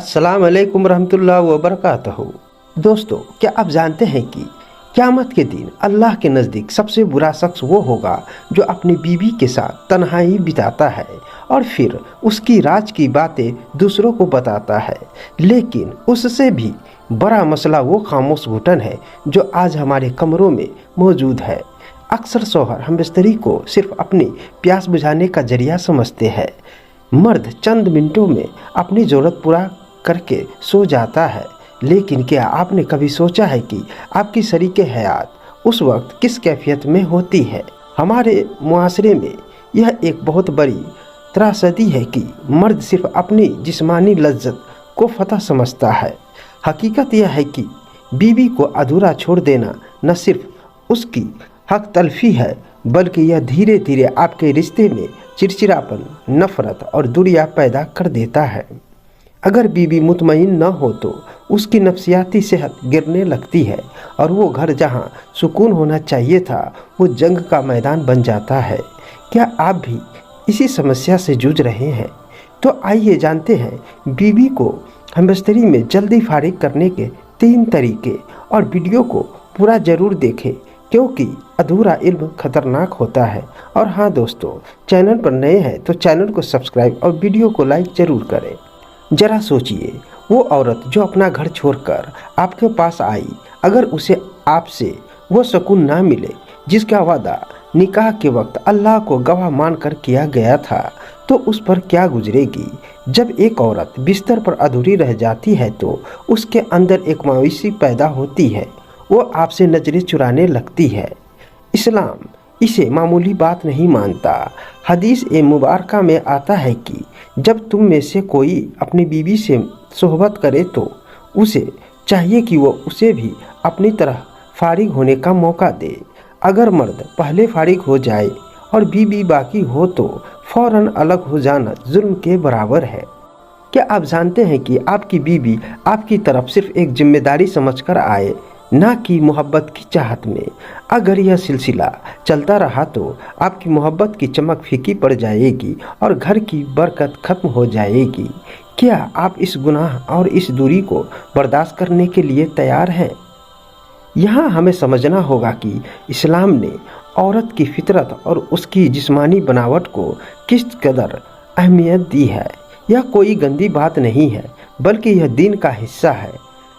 अस्सलाम वालेकुम रहमतुल्लाहि व बरकातहू। दोस्तों, क्या आप जानते हैं कि क़यामत के दिन अल्लाह के नज़दीक सबसे बुरा शख्स वो होगा जो अपनी बीवी के साथ तन्हाई बिताता है और फिर उसकी राज की बातें दूसरों को बताता है। लेकिन उससे भी बड़ा मसला वो खामोश घुटन है जो आज हमारे कमरों में मौजूद है। अक्सर शौहर हम बिस्तरी को सिर्फ अपनी प्यास बुझाने का जरिया समझते हैं। मर्द चंद मिनटों में अपनी ज़रूरत पूरा करके सो जाता है, लेकिन क्या आपने कभी सोचा है कि आपकी शरीके हयात उस वक्त किस कैफियत में होती है? हमारे मुआशरे में यह एक बहुत बड़ी त्रासदी है कि मर्द सिर्फ अपनी जिस्मानी लज्जत को फतह समझता है। हकीकत यह है कि बीवी को अधूरा छोड़ देना न सिर्फ उसकी हक तलफी है, बल्कि यह धीरे धीरे आपके रिश्ते में चिड़चिड़ापन, नफरत और दूरियां पैदा कर देता है। अगर बीवी मुतमईन न हो तो उसकी नफ्सियाती सेहत गिरने लगती है और वो घर जहां सुकून होना चाहिए था वो जंग का मैदान बन जाता है। क्या आप भी इसी समस्या से जूझ रहे हैं? तो आइए जानते हैं बीवी को हमबस्तरी में जल्दी फारिग करने के 3 तरीके, और वीडियो को पूरा ज़रूर देखें क्योंकि अधूरा इल्म खतरनाक होता है। और हाँ दोस्तों, चैनल पर नए हैं तो चैनल को सब्सक्राइब और वीडियो को लाइक ज़रूर करें। जरा सोचिए, वो औरत जो अपना घर छोड़कर आपके पास आई, अगर उसे आपसे वो सुकून ना मिले जिसका वादा निकाह के वक्त अल्लाह को गवाह मानकर किया गया था, तो उस पर क्या गुजरेगी? जब एक औरत बिस्तर पर अधूरी रह जाती है तो उसके अंदर एक मायूसी पैदा होती है, वो आपसे नजरें चुराने लगती है। इस्लाम इसे मामूली बात नहीं मानता। हदीस ए मुबारका में आता है कि जब तुम में से कोई अपनी बीवी से सोहबत करे तो उसे चाहिए कि वो उसे भी अपनी तरह फारिग होने का मौका दे। अगर मर्द पहले फारिग हो जाए और बीवी बाकी हो तो फौरन अलग हो जाना जुल्म के बराबर है। क्या आप जानते हैं कि आपकी बीवी आपकी तरफ सिर्फ एक जिम्मेदारी समझकर आए, ना कि मोहब्बत की चाहत में? अगर यह सिलसिला चलता रहा तो आपकी मोहब्बत की चमक फीकी पड़ जाएगी और घर की बरकत खत्म हो जाएगी। क्या आप इस गुनाह और इस दूरी को बर्दाश्त करने के लिए तैयार हैं? यहाँ हमें समझना होगा कि इस्लाम ने औरत की फितरत और उसकी जिस्मानी बनावट को किस कदर अहमियत दी है। यह कोई गंदी बात नहीं है, बल्कि यह दीन का हिस्सा है।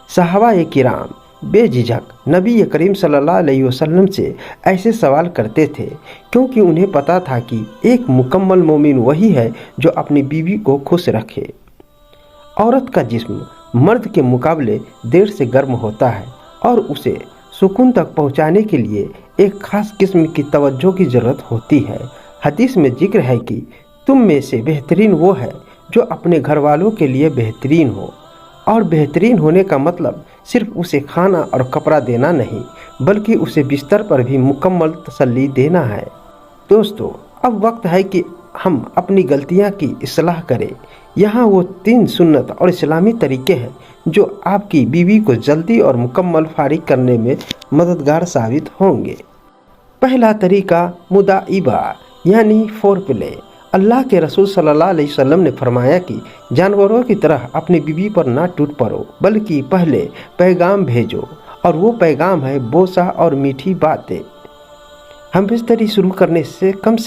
सहाबाए किराम बेझिझक नबी करीम सल्लल्लाहु अलैहि वसल्लम से ऐसे सवाल करते थे क्योंकि उन्हें पता था कि एक मुकम्मल मोमिन वही है जो अपनी बीवी को खुश रखे। औरत का जिस्म मर्द के मुकाबले देर से गर्म होता है और उसे सुकून तक पहुंचाने के लिए एक खास किस्म की तवज्जो की ज़रूरत होती है। हदीस में जिक्र है कि तुम में से बेहतरीन वो है जो अपने घर वालों के लिए बेहतरीन हो, और बेहतरीन होने का मतलब सिर्फ उसे खाना और कपड़ा देना नहीं, बल्कि उसे बिस्तर पर भी मुकम्मल तसल्ली देना है। दोस्तों, अब वक्त है कि हम अपनी गलतियां की इस्लाह करें। यहाँ वो 3 सुन्नत और इस्लामी तरीके हैं जो आपकी बीवी को जल्दी और मुकम्मल फारिग करने में मददगार साबित होंगे। पहला तरीका मुदाइबा यानी फोर प्ले। अल्लाह के रसूल सल्लल्लाहु अलैहि वसल्लम ने फरमाया कि जानवरों की तरह अपनी बीवी पर ना टूट पड़ो, बल्कि पहले पैगाम भेजो, और वो पैगाम है बोसा और मीठी बातें। हम बिस्तरी शुरू करने से कम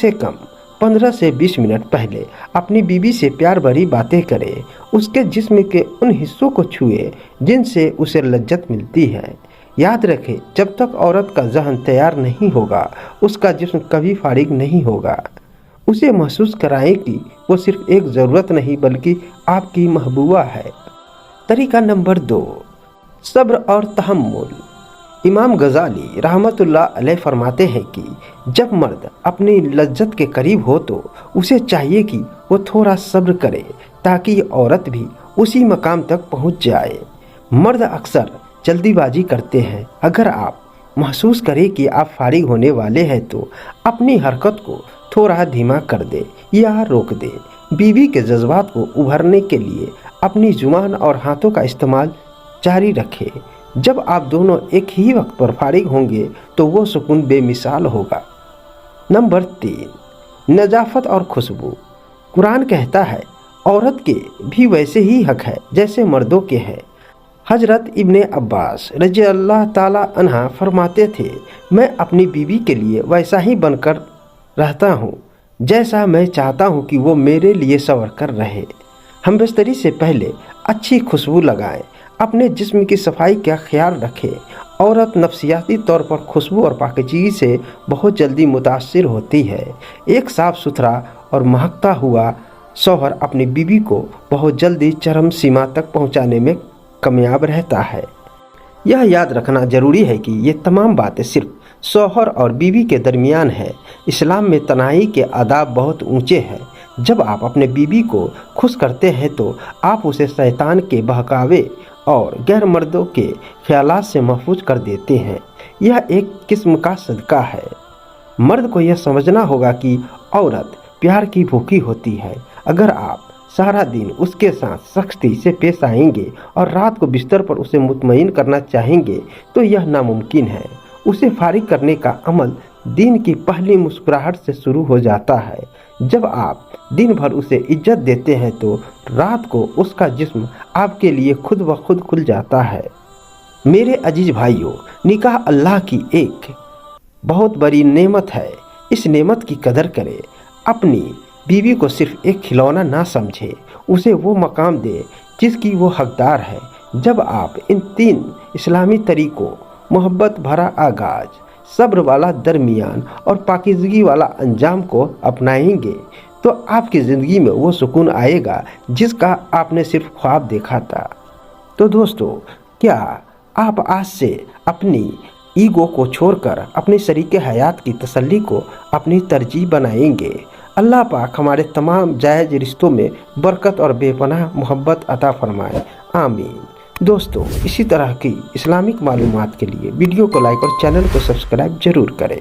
15 से 20 मिनट पहले अपनी बीवी से प्यार भरी बातें करें। उसके जिस्म के उन हिस्सों को छुए जिनसे उसे लज्जत मिलती है। याद रखें, जब तक औरत का ज़हन तैयार नहीं होगा उसका जिस्म कभी फारिग नहीं होगा। उसे महसूस कराएं कि वो सिर्फ एक ज़रूरत नहीं बल्कि आपकी महबूबा है। तरीका नंबर 2, सब्र और तहम्मुल। इमाम गज़ाली रहमतुल्लाह अलैह फरमाते हैं कि जब मर्द अपनी लज्जत के करीब हो तो उसे चाहिए कि वो थोड़ा सब्र करे ताकि औरत भी उसी मकाम तक पहुंच जाए। मर्द अक्सर जल्दीबाजी करते हैं। अगर आप महसूस करें कि आप फारिग होने वाले हैं तो अपनी हरकत को थोड़ा धीमा कर दे या रोक दे। बीवी के जज्बात को उभरने के लिए अपनी जुबान और हाथों का इस्तेमाल जारी रखें। जब आप दोनों एक ही वक्त पर फारिग होंगे तो वो सुकून बेमिसाल होगा। नंबर 3, नजाफत और खुशबू। कुरान कहता है औरत के भी वैसे ही हक है जैसे मर्दों के हैं। हजरत इब्ने अब्बास रज़ी अल्लाह ताला अन्हा फरमाते थे, मैं अपनी बीवी के लिए वैसा ही बनकर रहता हूँ जैसा मैं चाहता हूँ कि वो मेरे लिए सवर कर रहे। हम बिस्तरी से पहले अच्छी खुशबू लगाएं, अपने जिस्म की सफाई का ख्याल रखें। औरत नफसियाती तौर पर खुशबू और पाकीज़गी से बहुत जल्दी मुतासिर होती है। एक साफ़ सुथरा और महकता हुआ शौहर अपनी बीवी को बहुत जल्दी चरम सीमा तक पहुंचाने में कामयाब रहता है। यह याद रखना ज़रूरी है कि ये तमाम बातें सिर्फ शौहर और बीवी के दरमियान है। इस्लाम में तन्हाई के आदाब बहुत ऊंचे हैं। जब आप अपने बीवी को खुश करते हैं तो आप उसे शैतान के बहकावे और गैर मर्दों के ख्यालात से महफूज कर देते हैं। यह एक किस्म का सदका है। मर्द को यह समझना होगा कि औरत प्यार की भूखी होती है। अगर आप सारा दिन उसके साथ सख्ती से पेश आएंगे और रात को बिस्तर पर उसे मुतमईन करना चाहेंगे तो यह नामुमकिन है। उसे फारिग करने का अमल दिन की पहली मुस्कुराहट से शुरू हो जाता है। जब आप दिन भर उसे इज्जत देते हैं तो रात को उसका जिस्म आपके लिए खुद ब खुद खुल जाता है। मेरे अजीज भाइयों, निकाह अल्लाह की एक बहुत बड़ी नेमत है। इस नेमत की कदर करें। अपनी बीवी को सिर्फ एक खिलौना ना समझे, उसे वो मकाम दे जिसकी वो हकदार है। जब आप इन 3 इस्लामी तरीकों मोहब्बत भरा आगाज, सब्र वाला दरमियान और पाकीज़गी वाला अंजाम को अपनाएंगे तो आपकी ज़िंदगी में वो सुकून आएगा जिसका आपने सिर्फ ख्वाब देखा था। तो दोस्तों, क्या आप आज से अपनी ईगो को छोड़कर अपनी शरीके हयात की तसल्ली को अपनी तरजीह बनाएंगे? अल्लाह पाक हमारे तमाम जायज़ रिश्तों में बरकत और बेपनाह मोहब्बत अता फरमाए, आमीन। दोस्तों, इसी तरह की इस्लामिक मालूमात के लिए वीडियो को लाइक और चैनल को सब्सक्राइब जरूर करें।